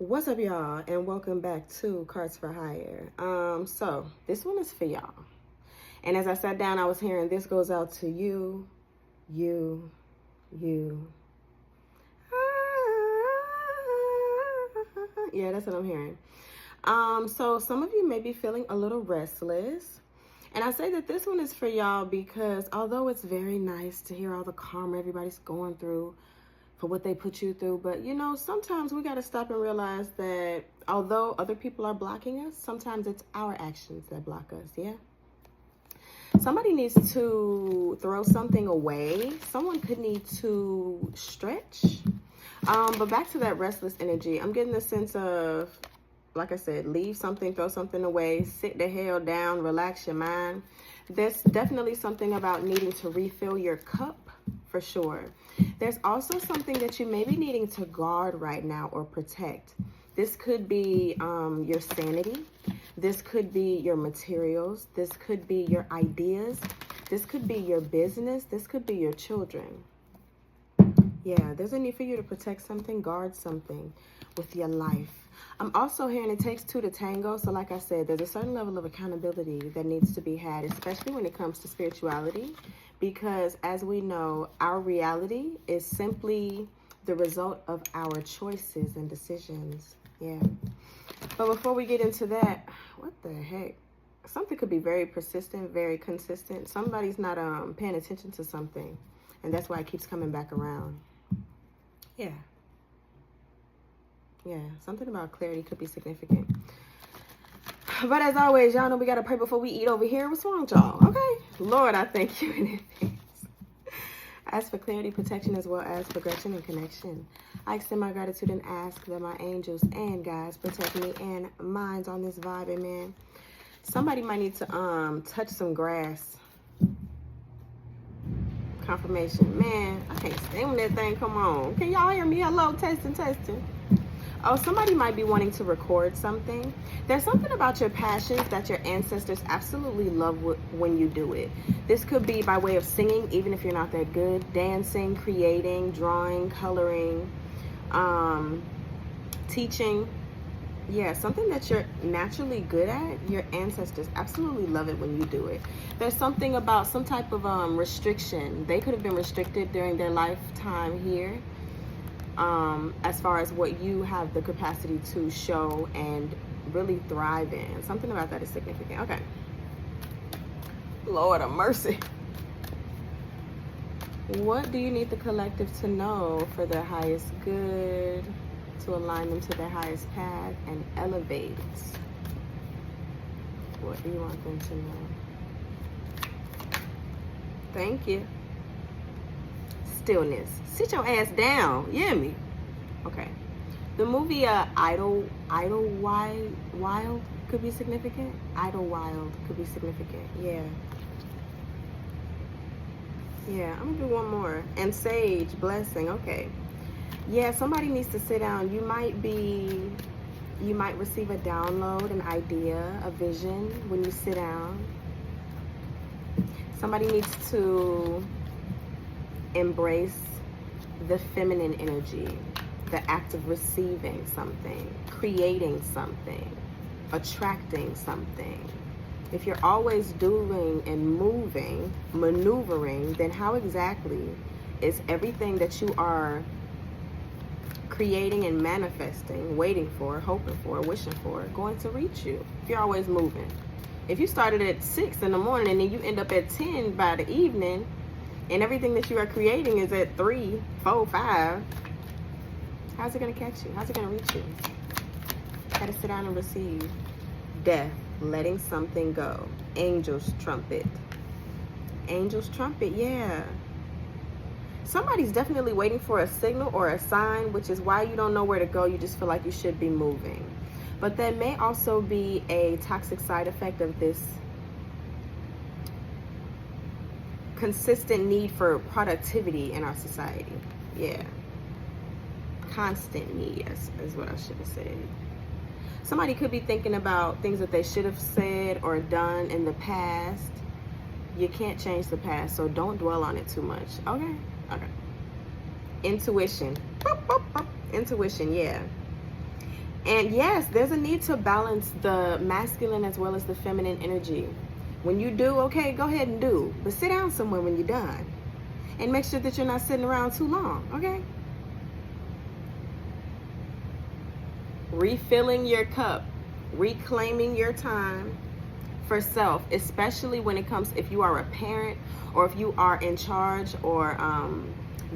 What's up, y'all, and welcome back to Cards for Hire. So this one is for y'all. And as I sat down, I was hearing this goes out to you. Yeah, that's what I'm hearing. So some of you may be feeling a little restless. And I say that this one is for y'all because although it's very nice to hear all the karma everybody's going through for what they put you through, but you know, sometimes we got to stop and realize that although other people are blocking us, sometimes it's our actions that block us. Yeah. Somebody needs to throw something away. Someone could need to stretch. But back to that restless energy, I'm getting the sense of, like I said, leave something, throw something away, sit the hell down, relax your mind. There's definitely something about needing to refill your cup for sure. There's also something that you may be needing to guard right now or protect. This could be your sanity. This could be your materials. This could be your ideas. This could be your business. This could be your children. Yeah, there's a need for you to protect something, guard something with your life. I'm also hearing it takes two to tango. So like I said, there's a certain level of accountability that needs to be had, especially when it comes to spirituality. Because as we know, our reality is simply the result of our choices and decisions. Yeah. But before we get into that, what the heck? Something could be very persistent, very consistent. Somebody's not paying attention to something. And that's why it keeps coming back around. Yeah. Yeah, something about clarity could be significant. But as always, y'all know we got to pray before we eat over here. What's wrong with y'all? Okay. Lord, I thank you in advance. Ask for clarity, protection, as well as progression and connection. I extend my gratitude and ask that my angels and guides protect me and minds on this vibe. Amen. Somebody might need to touch some grass. Confirmation. Man, I can't stand when that thing come on. Can y'all hear me? Hello, testing. Oh, somebody might be wanting to record something. There's something about your passions that your ancestors absolutely love when you do it. This could be by way of singing, even if you're not that good, dancing, creating, drawing, coloring, teaching. Yeah, something that you're naturally good at, your ancestors absolutely love it when you do it. There's something about some type of restriction. They could have been restricted during their lifetime here. As far as what you have the capacity to show and really thrive in. Something about that is significant. Okay. Lord of mercy. What do you need the collective to know for their highest good, to align them to their highest path and elevate? What do you want them to know? Thank you. Stillness. Sit your ass down. You hear me? Okay. The movie Idlewild could be significant. Idlewild could be significant. Yeah. Yeah, I'm gonna do one more. And Sage, blessing. Okay. Yeah, somebody needs to sit down. You might receive a download, an idea, a vision when you sit down. Somebody needs to embrace the feminine energy, the act of receiving something, creating something, attracting something. If you're always doing and moving, maneuvering, then how exactly is everything that you are creating and manifesting, waiting for, hoping for, wishing for, going to reach you? If you're always moving. If you started at 6 in the morning and then you end up at 10 by the evening, and everything that you are creating is at 3, 4, 5, how's it going to catch you? How's it going to reach you? Got to sit down and receive. Death, letting something go. Angel's trumpet. Angel's trumpet, yeah. Somebody's definitely waiting for a signal or a sign, which is why you don't know where to go. You just feel like you should be moving. But there may also be a toxic side effect of this consistent need for productivity in our society. Yeah. Constant need is what I should have said. Somebody could be thinking about things that they should have said or done in the past. You can't change the past, so don't dwell on it too much. Okay. Intuition. Boop, boop, boop. Intuition, yeah. And yes, there's a need to balance the masculine as well as the feminine energy. When you do, okay, go ahead and do. But sit down somewhere when you're done. And make sure that you're not sitting around too long, okay? Refilling your cup. Reclaiming your time for self, especially when it comes, if you are a parent or if you are in charge or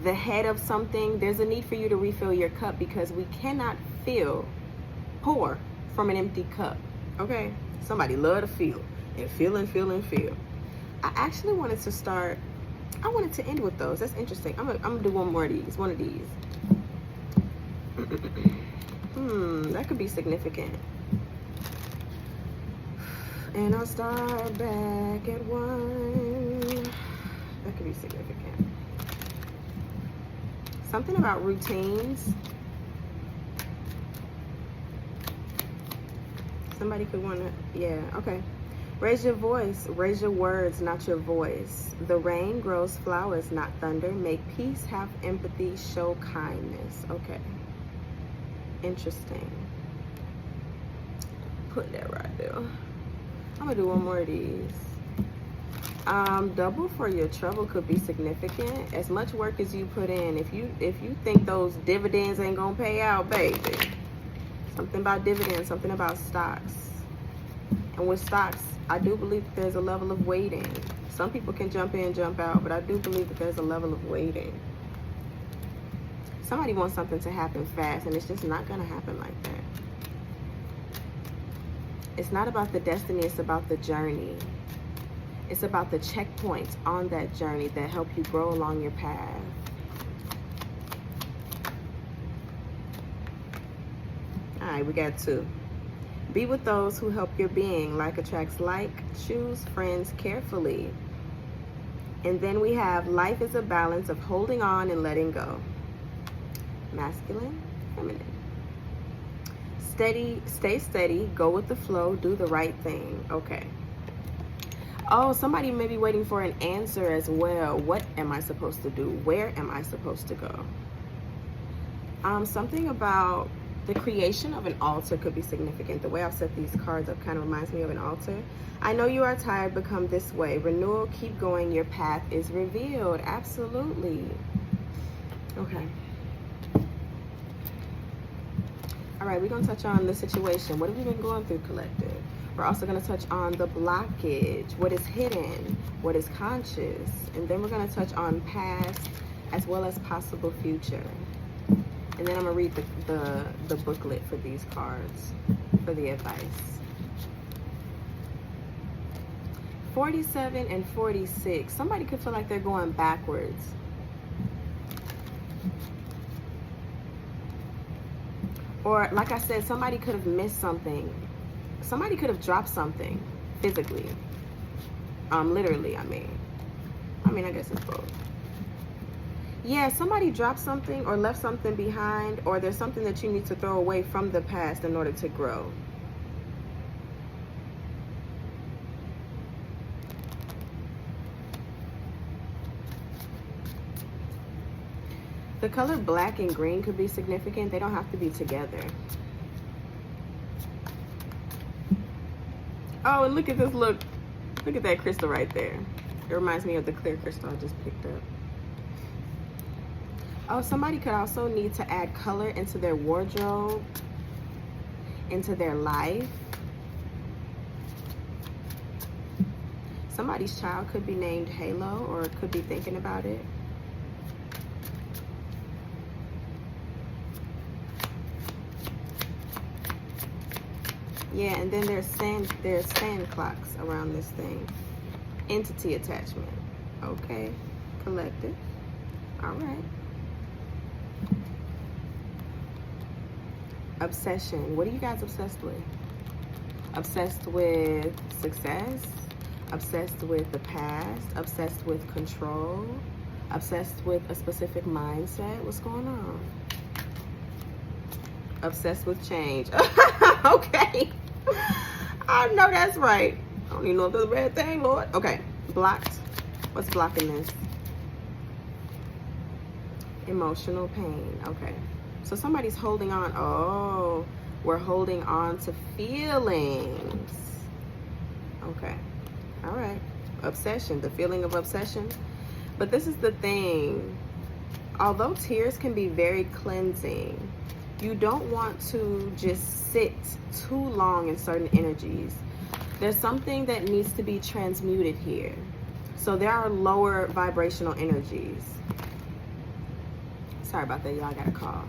the head of something, there's a need for you to refill your cup, because we cannot pour from an empty cup, okay? Somebody love to feel and feel and feel and feel. I actually wanted to start, I wanted to end with those. That's interesting. I'm gonna do one more of these, one of these. That could be significant. And I'll start back at 1. That could be significant. Something about routines. Somebody could want to, yeah, okay. Raise your voice, raise your words, not your voice. The rain grows flowers, not thunder. Make peace, have empathy, show kindness. Okay. Interesting. Put that right there. I'm gonna do one more of these. Double for your trouble could be significant. As much work as you put in, if you think those dividends ain't gonna pay out, baby. Something about dividends, something about stocks. And with stocks, I do believe that there's a level of waiting. Some people can jump in, jump out, but I do believe that there's a level of waiting. Somebody wants something to happen fast, and it's just not gonna happen like that. It's not about the destiny, it's about the journey. It's about the checkpoints on that journey that help you grow along your path. All right, we got 2. Be with those who help your being. Like attracts like. Choose friends carefully. And then we have life is a balance of holding on and letting go. Masculine, feminine. Steady, stay steady, go with the flow, do the right thing. Okay. Oh, somebody may be waiting for an answer as well. What am I supposed to do? Where am I supposed to go? Something about the creation of an altar could be significant. The way I've set these cards up kind of reminds me of an altar. I know you are tired, but come this way. Renewal, keep going, your path is revealed. Absolutely. Okay. All right, we're going to touch on the situation. What have we been going through, collective? We're also going to touch on the blockage, what is hidden, what is conscious, and then we're going to touch on past as well as possible future. And then I'm going to read the booklet for these cards for the advice. 47 and 46. Somebody could feel like they're going backwards. Or, like I said, somebody could have missed something. Somebody could have dropped something physically. Literally, I mean, I guess it's both. Yeah, somebody dropped something or left something behind, or there's something that you need to throw away from the past in order to grow. The color black and green could be significant. They don't have to be together. Oh, and look at this, look at that crystal right there. It reminds me of the clear crystal I just picked up. Oh, somebody could also need to add color into their wardrobe, into their life. Somebody's child could be named Halo, or could be thinking about it. Yeah, and then there's sand clocks around this thing. Entity attachment. Okay, collective. All right. Obsession. What are you guys obsessed with? Obsessed with success? Obsessed with the past? Obsessed with control? Obsessed with a specific mindset? What's going on? Obsessed with change. Okay. I know that's right. I don't even know if that's a bad thing, Lord. Okay. Blocked. What's blocking this? Emotional pain. Okay. So somebody's holding on. Oh. We're holding on to feelings. Okay. All right. Obsession, the feeling of obsession. But this is the thing. Although tears can be very cleansing, you don't want to just sit too long in certain energies. There's something that needs to be transmuted here. So there are lower vibrational energies. Sorry about that, y'all, I got a call.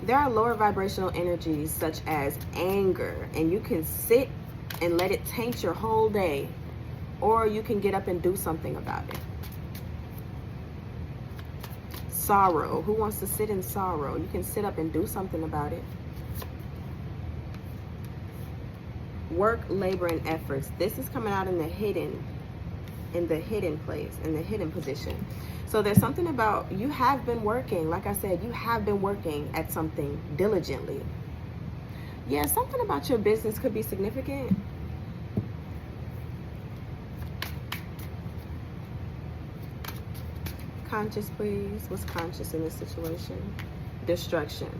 There are lower vibrational energies such as anger, and you can sit and let it taint your whole day, or you can get up and do something about it. Sorrow. Who wants to sit in sorrow? You can sit up and do something about it. Work, labor, and efforts. This is coming out in the hidden place, in the hidden position. So there's something about, you have been working. Like I said, you have been working at something diligently. Yeah, something about your business could be significant. Conscious, please. What's conscious in this situation? Destruction.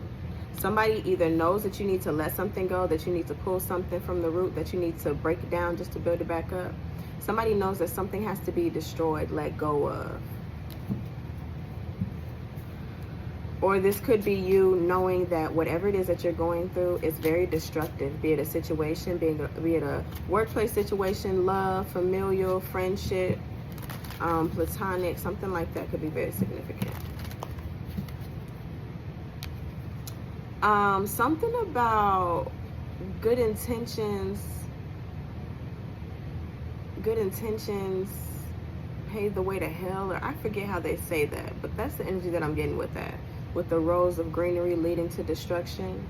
Somebody either knows that you need to let something go, that you need to pull something from the root, that you need to break it down just to build it back up. Somebody knows that something has to be destroyed, let go of. Or this could be you knowing that whatever it is that you're going through is very destructive, be it a situation, be it a workplace situation, love, familial, friendship, platonic, something like that could be very significant. Something about good intentions pave the way to hell, or I forget how they say that, but that's the energy that I'm getting with that. With the rows of greenery leading to destruction.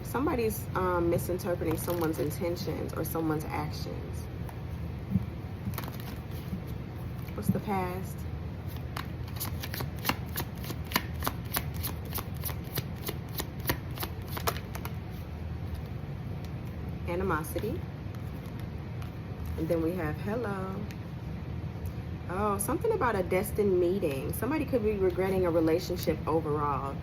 Somebody's misinterpreting someone's intentions or someone's actions. What's the past? Animosity. And then we have hello. Oh, something about a destined meeting. Somebody could be regretting a relationship overall.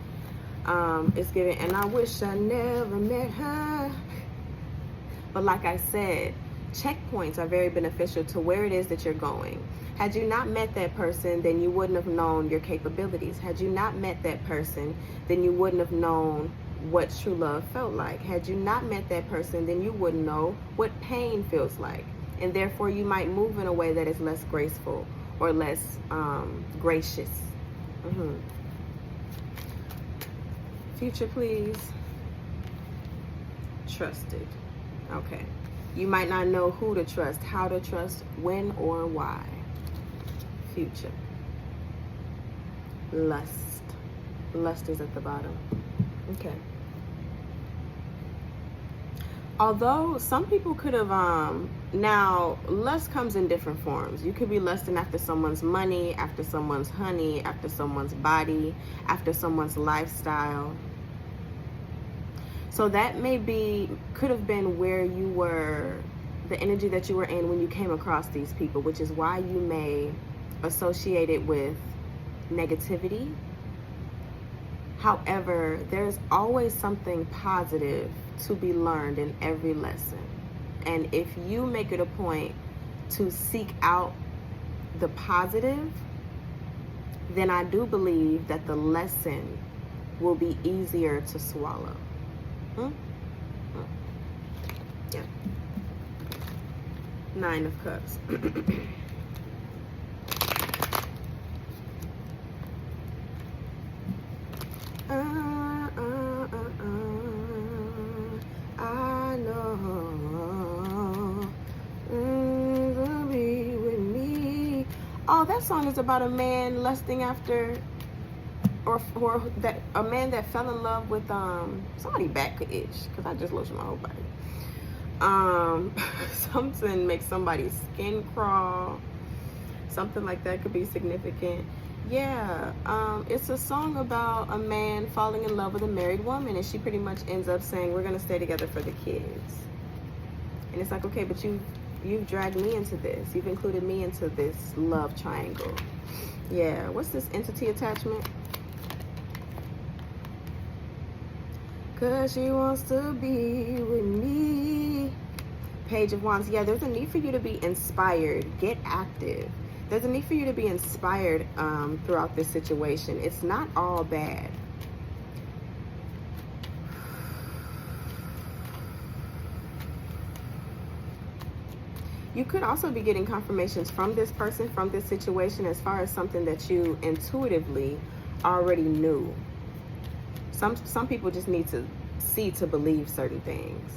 It's given, and I wish I never met her. But like I said, checkpoints are very beneficial to where it is that you're going. Had you not met that person, then you wouldn't have known your capabilities. Had you not met that person, then you wouldn't have known what true love felt like. Had you not met that person, then you wouldn't know what pain feels like. And therefore, you might move in a way that is less graceful or less gracious. Future, please. Trusted. Okay. You might not know who to trust, how to trust, when or why. Future. Lust. Lust is at the bottom. Okay. Although some people could have, now lust comes in different forms. You could be lusting after someone's money, after someone's honey, after someone's body, after someone's lifestyle. So that could have been where you were, the energy that you were in when you came across these people, which is why you may associate it with negativity. However, there's always something positive to be learned in every lesson. And if you make it a point to seek out the positive, then I do believe that the lesson will be easier to swallow. Yeah. 9 of Cups. I know gonna be with me. Oh, that song is about a man lusting after, or that a man that fell in love with somebody back could itch because I just lotioned my whole body. Something makes somebody's skin crawl. Something like that could be significant. Yeah, it's a song about a man falling in love with a married woman, and she pretty much ends up saying, we're gonna stay together for the kids. And it's like, okay, but you've dragged me into this. You've included me into this love triangle. Yeah, what's this entity attachment? 'cause she wants to be with me. Page of Wands. Yeah, there's a need for you to be inspired. Get active. There's a need for you to be inspired throughout this situation. It's not all bad. You could also be getting confirmations from this person, from this situation, as far as something that you intuitively already knew. Some people just need to see to believe certain things.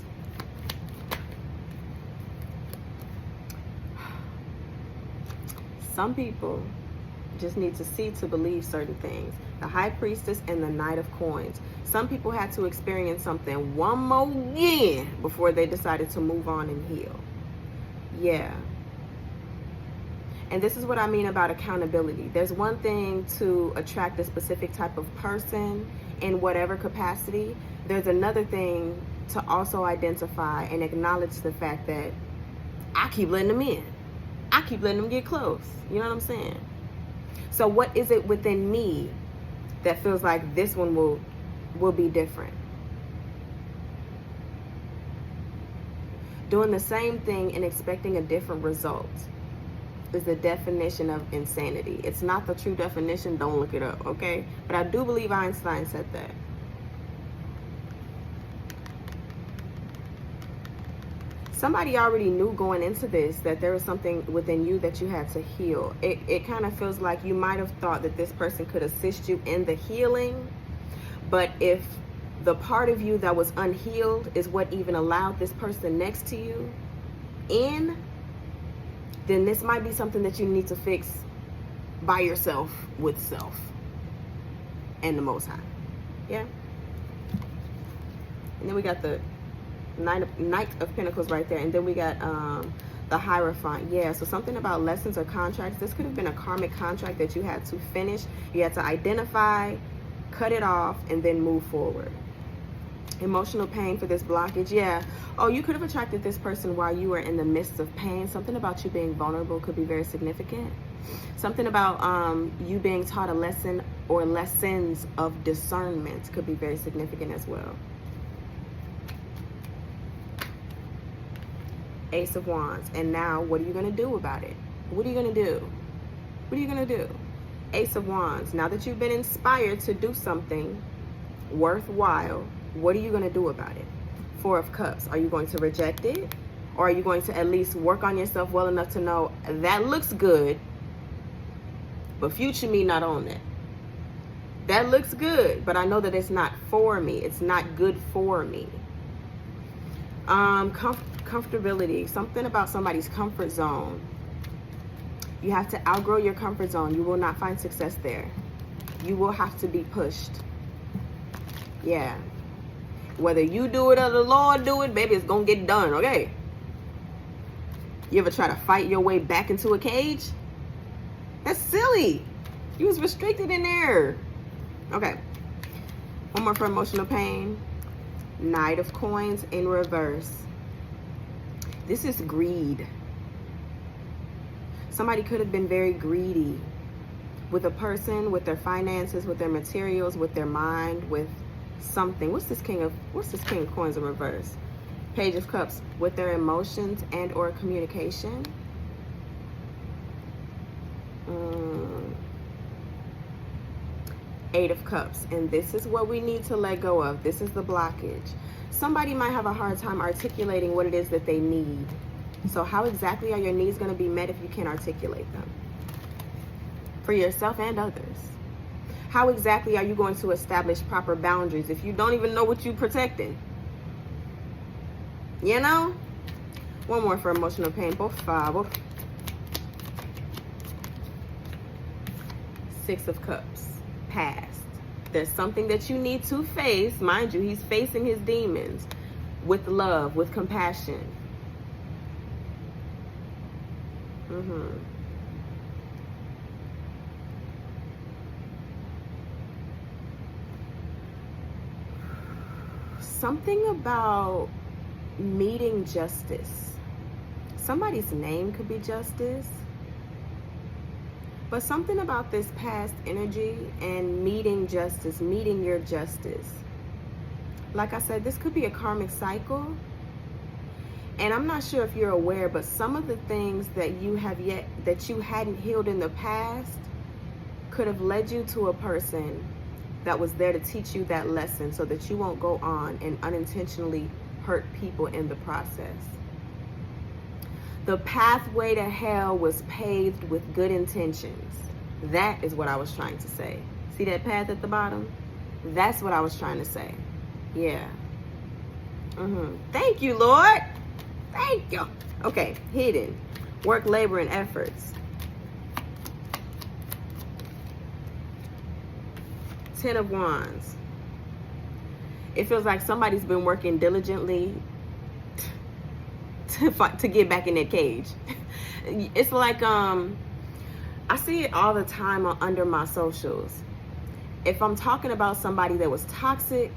Some people just need to see to believe certain things. The High Priestess and the Knight of Coins. Some people had to experience something one more again before they decided to move on and heal. Yeah. And this is what I mean about accountability. There's one thing to attract a specific type of person in whatever capacity. There's another thing to also identify and acknowledge the fact that I keep letting them in. I keep letting them get close. You know what I'm saying? So what is it within me that feels like this one will be different? Doing the same thing and expecting a different result is the definition of insanity. It's not the true definition. Don't look it up, okay? But I do believe Einstein said that. Somebody already knew going into this that there was something within you that you had to heal. It kind of feels like you might have thought that this person could assist you in the healing, but if the part of you that was unhealed is what even allowed this person next to you in, then this might be something that you need to fix by yourself with self and the Most High. Yeah. And then we got the Knight of Pentacles right there. And then we got the Hierophant. Yeah, so something about lessons or contracts. This could have been a karmic contract that you had to finish. You had to identify, cut it off, and then move forward. Emotional pain for this blockage. Yeah. Oh, you could have attracted this person while you were in the midst of pain. Something about you being vulnerable could be very significant. Something about you being taught a lesson or lessons of discernment could be very significant as well. Ace of Wands. And now, what are you going to do about it? What are you going to do? What are you going to do? Ace of Wands. Now that you've been inspired to do something worthwhile, what are you going to do about it? Four of Cups. Are you going to reject it? Or are you going to at least work on yourself well enough to know that looks good, but future me not on that? That looks good, but I know that it's not for me. It's not good for me. Comfortability. Something about somebody's comfort zone. You have to outgrow your comfort zone. You will not find success there. You will have to be pushed. Yeah. Whether you do it or the Lord do it, baby, it's gonna get done, okay? You ever try to fight your way back into a cage? That's silly. You was restricted in there. Okay. One more for emotional pain. Knight of Coins in reverse. This is greed. Somebody could have been very greedy with a person, with their finances, with their materials, with their mind, with something. What's this King of Coins in reverse? Page of Cups. With their emotions and or communication. Eight of Cups. And this is what we need to let go of. This is the blockage. Somebody might have a hard time articulating what it is that they need. So how exactly are your needs going to be met if you can't articulate them? For yourself and others. How exactly are you going to establish proper boundaries if you don't even know what you're protecting? You know? One more for emotional pain. Both five. Six of Cups. Past. There's something that you need to face. Mind you, he's facing his demons with love, with compassion. Something about meeting justice. Somebody's name could be Justice. But something about this past energy and meeting justice, meeting your justice. Like I said, this could be a karmic cycle. And I'm not sure if you're aware, but some of the things that you hadn't healed in the past could have led you to a person that was there to teach you that lesson so that you won't go on and unintentionally hurt people in the process. The pathway to hell was paved with good intentions. That is what I was trying to say. See that path at the bottom? That's what I was trying to say. Yeah. Thank you, Lord. Thank you. Okay, hidden. Work, labor, and efforts. 10 of Wands. It feels like somebody's been working diligently to get back in that cage. It's like, I see it all the time under my socials. If I'm talking about somebody that was toxic,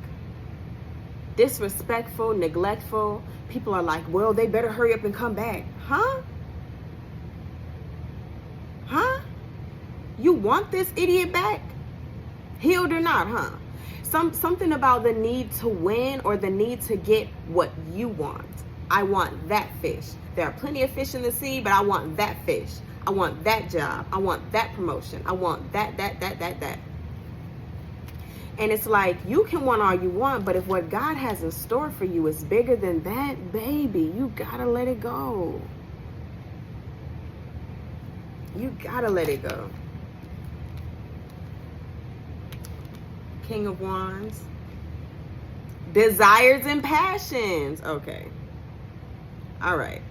disrespectful, neglectful, people are like, well, they better hurry up and come back. Huh? You want this idiot back? Healed or not, huh? Something about the need to win or the need to get what you want. I want that fish. There are plenty of fish in the sea, but I want that fish. I want that job. I want that promotion. I want that. And it's like, you can want all you want, but if what God has in store for you is bigger than that, baby, you gotta let it go. You gotta let it go. King of Wands. Desires and passions. Okay. All right.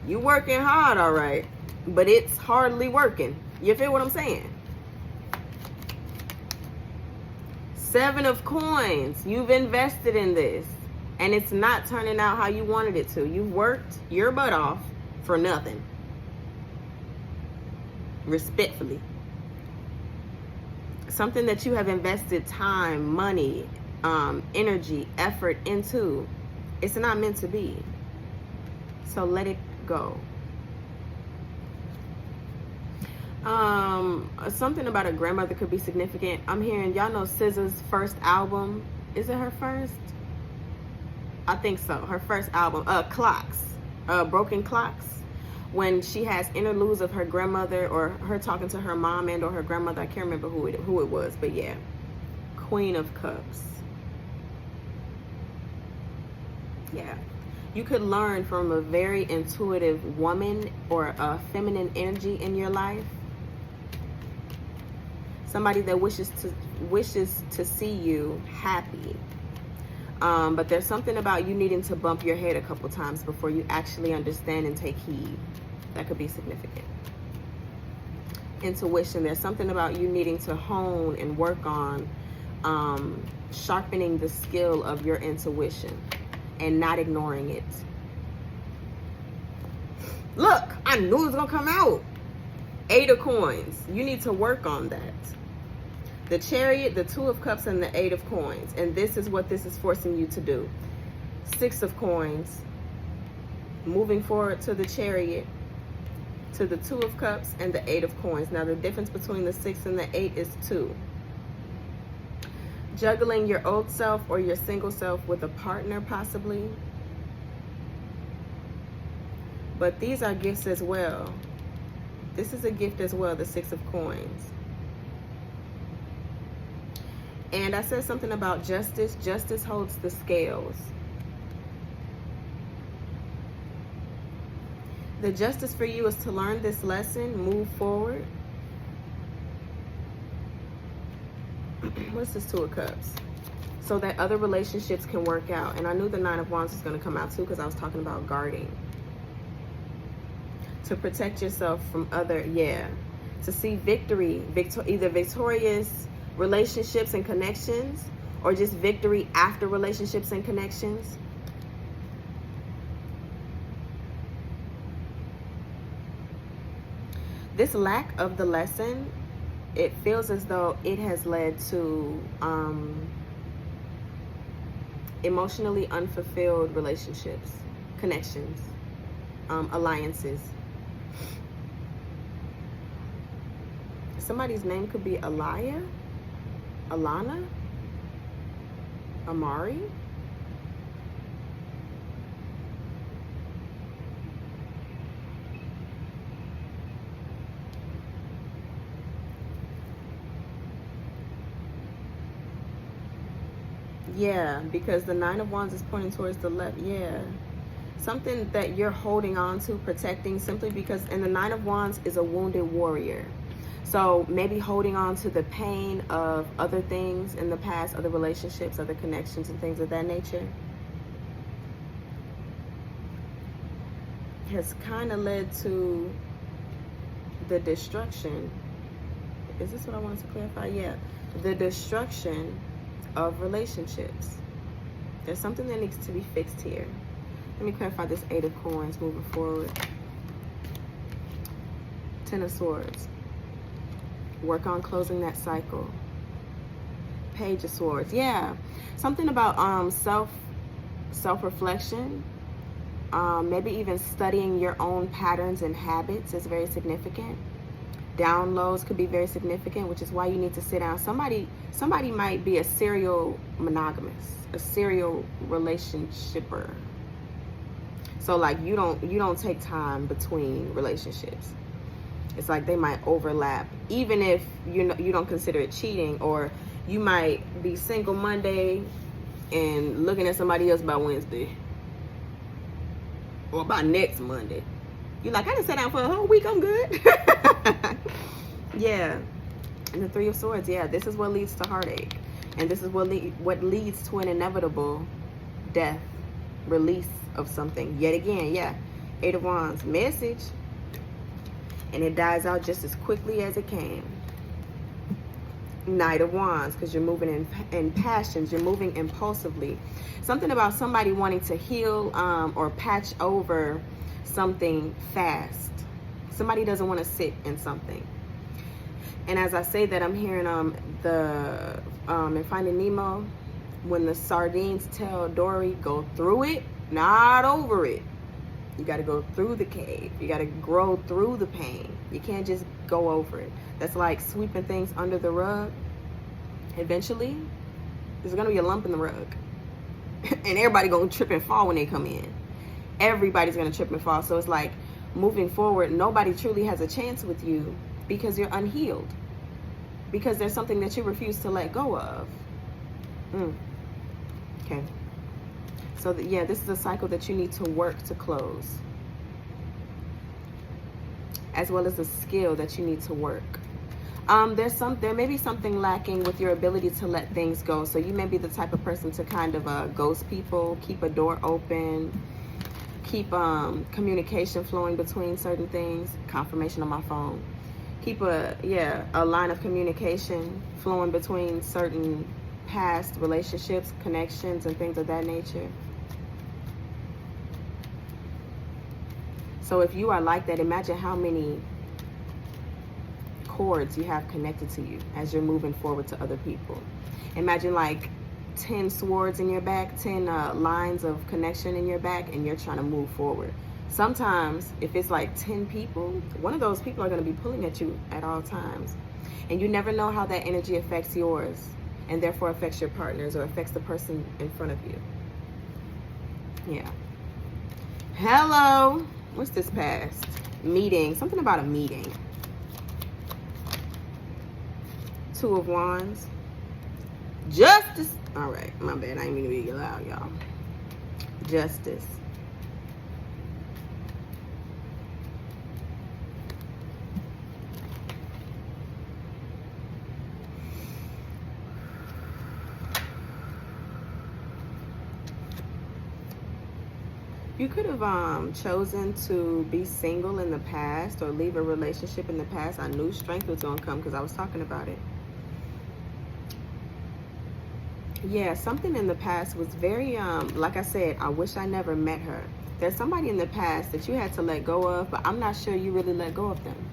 You working hard, all right, but it's hardly working. You feel what I'm saying? 7 of Coins. You've invested in this, and it's not turning out how you wanted it to. You've worked your butt off for nothing. Respectfully. Something that you have invested time, money, energy, effort into, it's not meant to be. So let it go. Something about a grandmother could be significant. I'm hearing, y'all know SZA's first album. Is it her first? I think so. Her first album, Clocks, Broken Clocks. When she has interludes of her grandmother or her talking to her mom and or her grandmother. I can't remember who it was, but yeah. Queen of Cups. Yeah. You could learn from a very intuitive woman or a feminine energy in your life. Somebody that wishes to see you happy. But there's something about you needing to bump your head a couple times before you actually understand and take heed. That could be significant. Intuition. There's something about you needing to hone and work on sharpening the skill of your intuition and not ignoring it. Look, I knew it was gonna come out. 8 of Coins. You need to work on that. The Chariot, the 2 of Cups, and the 8 of Coins. And this is what this is forcing you to do. 6 of Coins. Moving forward to the Chariot, to the 2 of Cups, and the 8 of Coins. Now the difference between the 6 and the 8 is 2. Juggling your old self or your single self with a partner, possibly. But these are gifts as well. This is a gift as well, the 6 of Coins. And I said something about justice. Justice holds the scales. The justice for you is to learn this lesson, move forward. What's this 2 of Cups? So that other relationships can work out. And I knew the 9 of Wands was going to come out too because I was talking about guarding. To protect yourself from other, to see victory, either victorious relationships and connections or just victory after relationships and connections. This lack of the lesson, it feels as though it has led to emotionally unfulfilled relationships, connections, alliances. Somebody's name could be Alana. Amari. Yeah, because the Nine of Wands is pointing towards the left. Yeah. Something that you're holding on to, protecting, simply because, and the Nine of Wands is a wounded warrior. So maybe holding on to the pain of other things in the past, other relationships, other connections, and things of that nature has kind of led to the destruction. Is this what I wanted to clarify? Yeah. The destruction of relationships. There's something that needs to be fixed here. Let me clarify this Eight of Coins moving forward. Ten of Swords. Work on closing that cycle. Page of Swords. Yeah. Something about self-reflection. Maybe even studying your own patterns and habits is very significant. Downloads could be very significant, which is why you need to sit down. Somebody might be a serial monogamous, a serial relationshipper. So like you don't take time between relationships. It's like they might overlap, even if you don't consider it cheating, or you might be single Monday and looking at somebody else by Wednesday or by next Monday. You're like, I didn't sit down for a whole week, I'm good. Yeah. And the Three of Swords, yeah, this is what leads to heartache. And this is what leads to an inevitable death, release of something. Yet again, yeah. Eight of Wands, message. And it dies out just as quickly as it came. Knight of Wands, because you're moving in passions, you're moving impulsively. Something about somebody wanting to heal or patch over something fast. Somebody doesn't want to sit in something. And as I say that, I'm hearing in Finding Nemo, when the sardines tell Dory, go through it, not over it. You got to go through the cave. You got to grow through the pain. You can't just go over it. That's like sweeping things under the rug. Eventually, there's going to be a lump in the rug. And everybody going to trip and fall when they come in. Everybody's going to trip and fall. So it's like moving forward, nobody truly has a chance with you because you're unhealed. Because there's something that you refuse to let go of. Okay. So yeah, this is a cycle that you need to work to close. As well as a skill that you need to work. There may be something lacking with your ability to let things go. So you may be the type of person to kind of ghost people, keep a door open, keep communication flowing between certain things. Confirmation on my phone. Keep a line of communication flowing between certain past relationships, connections, and things of that nature. So if you are like that, imagine how many cords you have connected to you as you're moving forward to other people. Imagine like 10 swords in your back, 10 lines of connection in your back, and you're trying to move forward. Sometimes, if it's like 10 people, one of those people are going to be pulling at you at all times. And you never know how that energy affects yours, and therefore affects your partners or affects the person in front of you. Yeah. Hello. What's this past? Meeting. Something about a meeting. Two of Wands. Justice. All right. My bad. I ain't mean to be loud, y'all. Justice. You could have chosen to be single in the past or leave a relationship in the past. I knew strength was going to come because I was talking about it. Yeah, something in the past was very, like I said, I wish I never met her. There's somebody in the past that you had to let go of, but I'm not sure you really let go of them.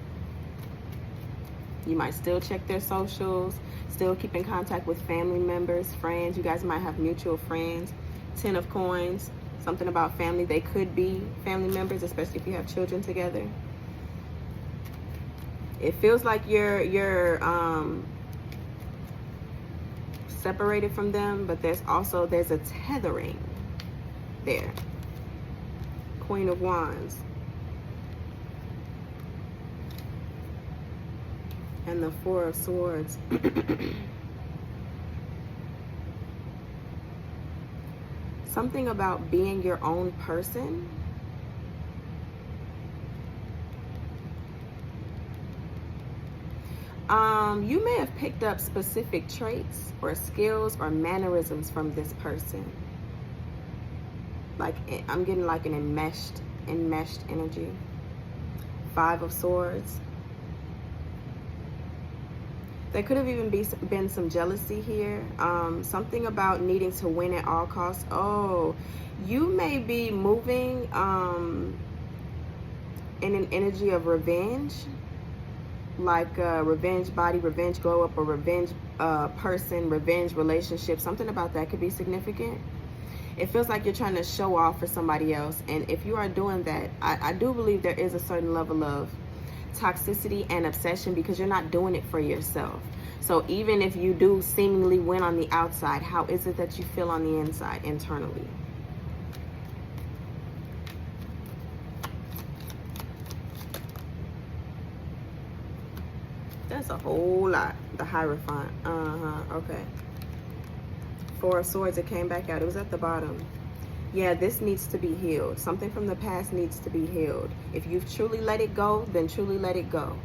You might still check their socials, still keep in contact with family members, friends. You guys might have mutual friends. 10 of Coins. Something about family. They could be family members, especially if you have children together. It feels like you're separated from them, but there's a tethering there. Queen of Wands. And the Four of Swords. Something about being your own person. You may have picked up specific traits or skills or mannerisms from this person. Like, I'm getting like an enmeshed energy. Five of Swords. There could have even been some jealousy here. Something about needing to win at all costs. Oh, you may be moving in an energy of revenge. Like revenge body, revenge glow up, or revenge person, revenge relationship. Something about that could be significant. It feels like you're trying to show off for somebody else. And if you are doing that, I do believe there is a certain level of toxicity and obsession, because you're not doing it for yourself. So even if you do seemingly win on the outside, how is it that you feel on the inside, internally? That's a whole lot. The Hierophant. Okay. Four of Swords, it came back out. It was at the bottom. Yeah, this needs to be healed. Something from the past needs to be healed. If you've truly let it go, then truly let it go.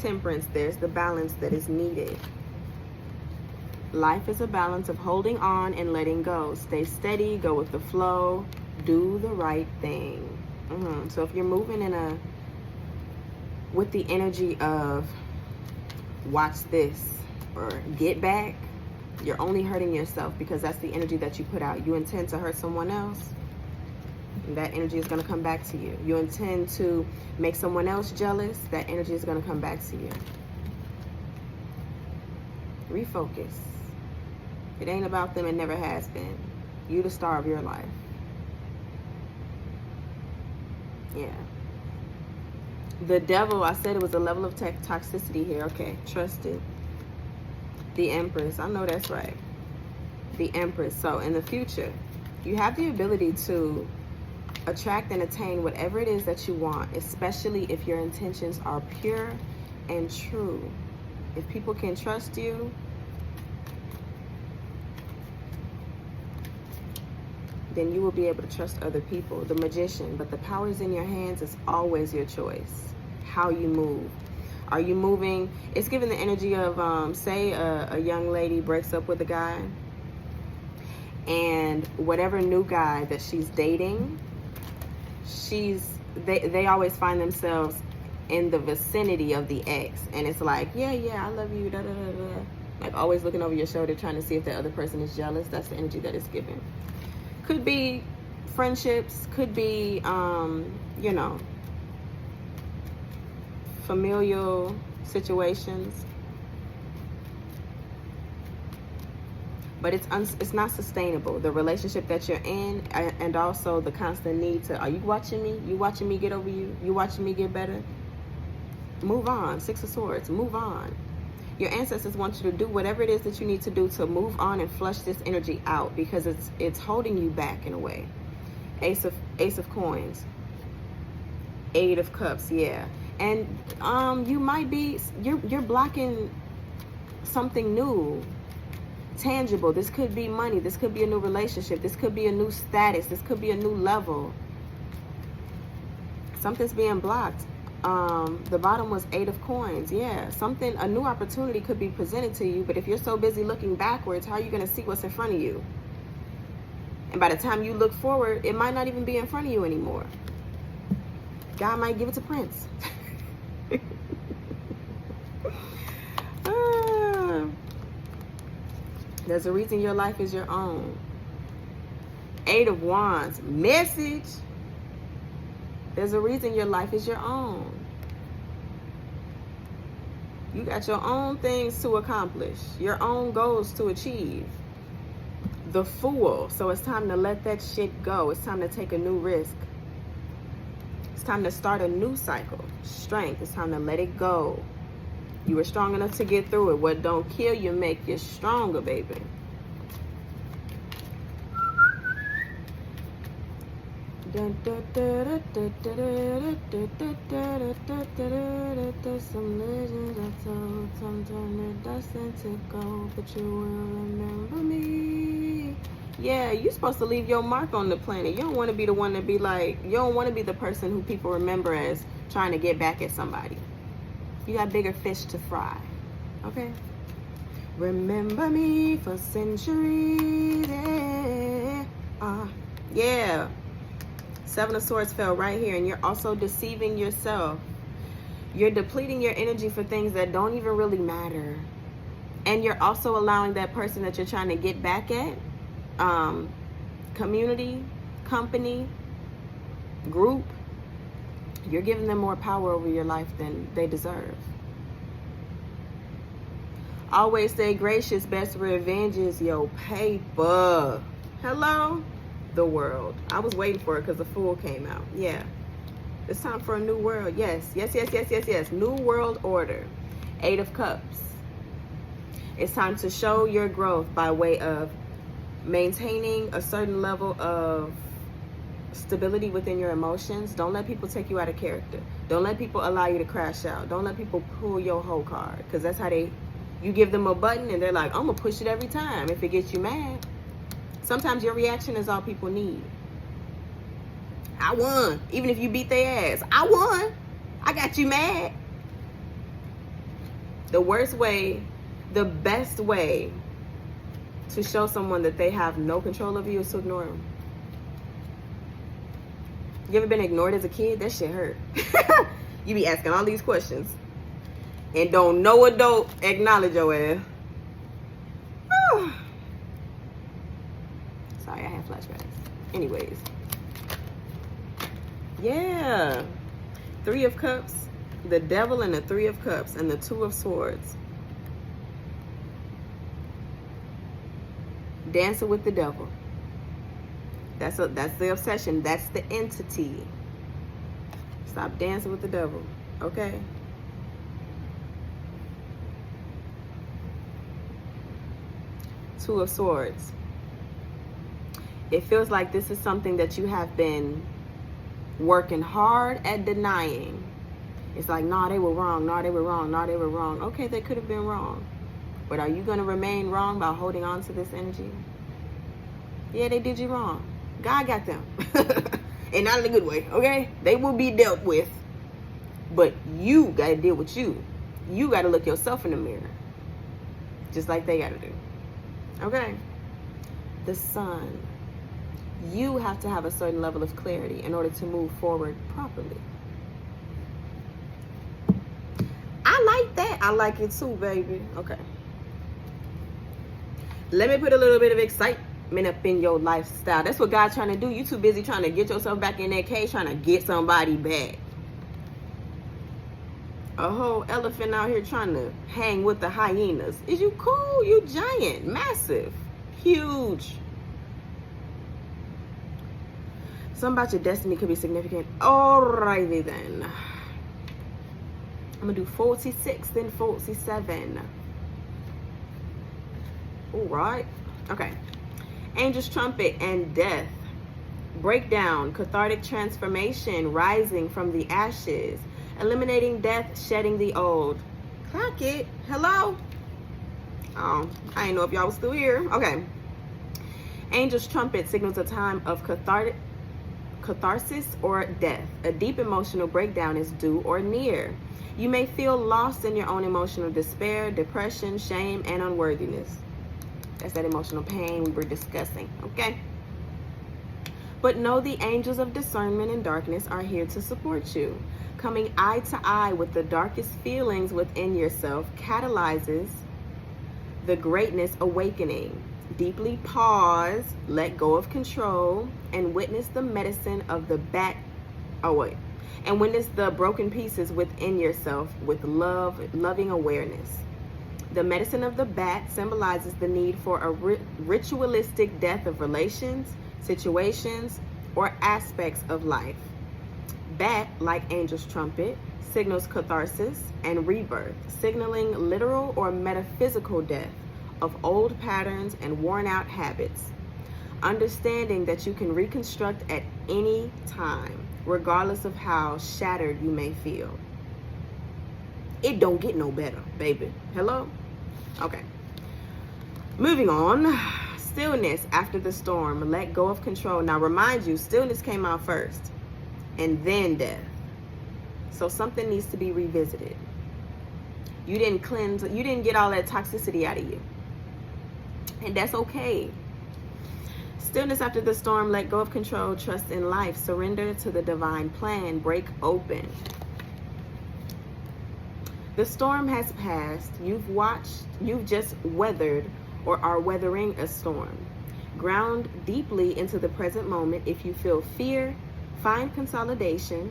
Temperance, there's the balance that is needed. Life is a balance of holding on and letting go. Stay steady, go with the flow, do the right thing. So if you're moving with the energy of watch this or get back, you're only hurting yourself, because that's the energy that you put out. You intend to hurt someone else, and that energy is going to come back to you. You intend to make someone else jealous, that energy is going to come back to you. Refocus. It ain't about them, it never has been. You the star of your life. Yeah. The Devil, I said it was a level of toxicity here. Okay, trust it. The Empress, I know that's right. The Empress. So in the future, you have the ability to attract and attain whatever it is that you want, especially if your intentions are pure and true. If people can trust you, then you will be able to trust other people. The Magician, but the power is in your hands. Is always your choice. How you move. Are you moving? It's giving the energy of, say a young lady breaks up with a guy, and whatever new guy that she's dating, they always find themselves in the vicinity of the ex, and it's like, yeah, I love you, da da da da. Like always looking over your shoulder, trying to see if the other person is jealous. That's the energy that it's given. Could be friendships, could be, you know, familial situations, but it's not sustainable. The relationship that you're in, and also the constant need to, are you watching me? You watching me get over you? You watching me get better? Move on. Six of Swords, move on. Your ancestors want you to do whatever it is that you need to do to move on and flush this energy out, because it's holding you back in a way. Ace of Coins. Eight of Cups, yeah. And you might be, you're blocking something new, tangible. This could be money. This could be a new relationship. This could be a new status. This could be a new level. Something's being blocked. The bottom was Eight of Coins. Yeah, a new opportunity could be presented to you, but if you're so busy looking backwards, how are you going to see what's in front of you? And by the time you look forward, it might not even be in front of you anymore. God might give it to Prince. There's a reason your life is your own. Eight of Wands. Message. There's a reason your life is your own. You got your own things to accomplish, your own goals to achieve. The Fool. So it's time to let that shit go. It's time to take a new risk. It's time to start a new cycle. Strength. It's time to let it go. You were strong enough to get through it. What don't kill you make you stronger, baby. Some legends I told, sometimes they're destined to go, but you will remember me. Yeah, you're supposed to leave your mark on the planet. You don't want to be the one to be like, you don't want to be the person who people remember as trying to get back at somebody. You got bigger fish to fry, okay? Remember me for centuries, yeah. Seven of Swords fell right here, and you're also deceiving yourself. You're depleting your energy for things that don't even really matter. And you're also allowing that person that you're trying to get back at, community, company, group, you're giving them more power over your life than they deserve. Always stay gracious. Best revenge is your paper. Hello? The world. I was waiting for it because the Fool came out. Yeah. It's time for a new world. Yes. Yes, yes, yes, yes, yes. New world order. 8 of Cups. It's time to show your growth by way of maintaining a certain level of stability within your emotions. Don't let people take you out of character. Don't let people allow you to crash out. Don't let people pull your whole card, because that's how you give them a button and they're like, I'm gonna push it every time if it gets you mad. Sometimes your reaction is all people need. I won. Even if you beat their ass, I won. I got you mad. The worst way, the best way to show someone that they have no control over you is to ignore them. You ever been ignored as a kid? That shit hurt. You be asking all these questions and don't no adult acknowledge your ass. Sorry, I have flashbacks. Anyways. Yeah. 3 of Cups, the Devil, and the 3 of Cups, and the 2 of Swords. Dancing with the devil. That's the obsession. That's the entity. Stop dancing with the devil. Okay? Two of Swords. It feels like this is something that you have been working hard at denying. It's like, nah, they were wrong. Nah, they were wrong. Nah, they were wrong. Okay, they could have been wrong. But are you going to remain wrong by holding on to this energy? Yeah, they did you wrong. God got them. And not in a good way, okay? They will be dealt with. But you got to deal with you. You got to look yourself in the mirror. Just like they got to do. Okay? The Sun. You have to have a certain level of clarity in order to move forward properly. I like that. I like it too, baby. Okay. Let me put a little bit of excitement up in your lifestyle. That's what God's trying to do. You too busy trying to get yourself back in that cage, trying to get somebody back. A whole elephant out here trying to hang with the hyenas. Is you cool? You giant, massive, huge. Something about your destiny could be significant. Alrighty then. I'm gonna do 46, then 47. All right. Okay. Angel's Trumpet and Death. Breakdown, cathartic transformation, rising from the ashes, eliminating death, shedding the old. Clock it. Hello? Oh, I didn't know if y'all was still here. Okay. Angel's Trumpet signals a time of catharsis or death. A deep emotional breakdown is due or near. You may feel lost in your own emotional despair, depression, shame, and unworthiness. That's that emotional pain we were discussing, okay? But know the angels of discernment and darkness are here to support you. Coming eye to eye with the darkest feelings within yourself catalyzes the greatness awakening. Deeply pause, let go of control, and witness the medicine of the and witness the broken pieces within yourself with loving awareness. The medicine of the bat symbolizes the need for a ritualistic death of relations, situations, or aspects of life. Bat, like Angel's Trumpet, signals catharsis and rebirth, signaling literal or metaphysical death of old patterns and worn out habits. Understanding that you can reconstruct at any time, regardless of how shattered you may feel. It don't get no better, baby. Hello? Okay. Moving on. Stillness after the storm. Let go of control. Now remind you, stillness came out first and then death. So something needs to be revisited. You didn't cleanse, you didn't get all that toxicity out of you. And that's okay. Stillness after the storm, let go of control, trust in life, surrender to the divine plan, break open. The storm has passed. You've just weathered or are weathering a storm. Ground deeply into the present moment. If you feel fear, find consolation.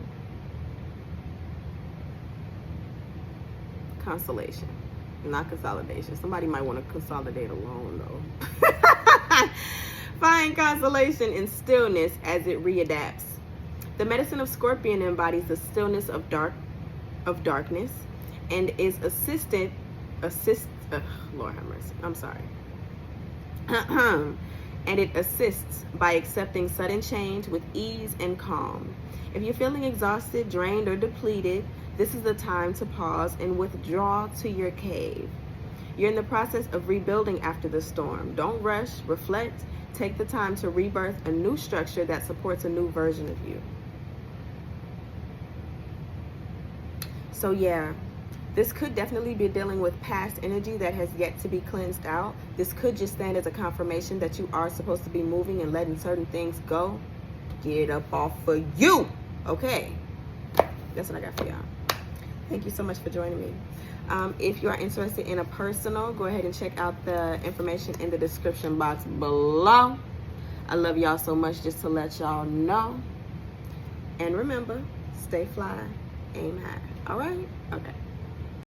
Consolation, not consolidation. Somebody might want to consolidate alone though. Find consolation in stillness as it readapts. The medicine of Scorpion embodies the stillness of darkness and is Lord have mercy. I'm sorry. And it assists by accepting sudden change with ease and calm. If you're feeling exhausted, drained, or depleted, this is the time to pause and withdraw to your cave. You're in the process of rebuilding after the storm. Don't rush, reflect, take the time to rebirth a new structure that supports a new version of you. So yeah, this could definitely be dealing with past energy that has yet to be cleansed out. This could just stand as a confirmation that you are supposed to be moving and letting certain things go. Get up off of you. Okay. That's what I got for y'all. Thank you so much for joining me. If you are interested in a personal, go ahead and check out the information in the description box below. I love y'all so much, just to let y'all know. And remember, stay fly, aim high. All right? Okay.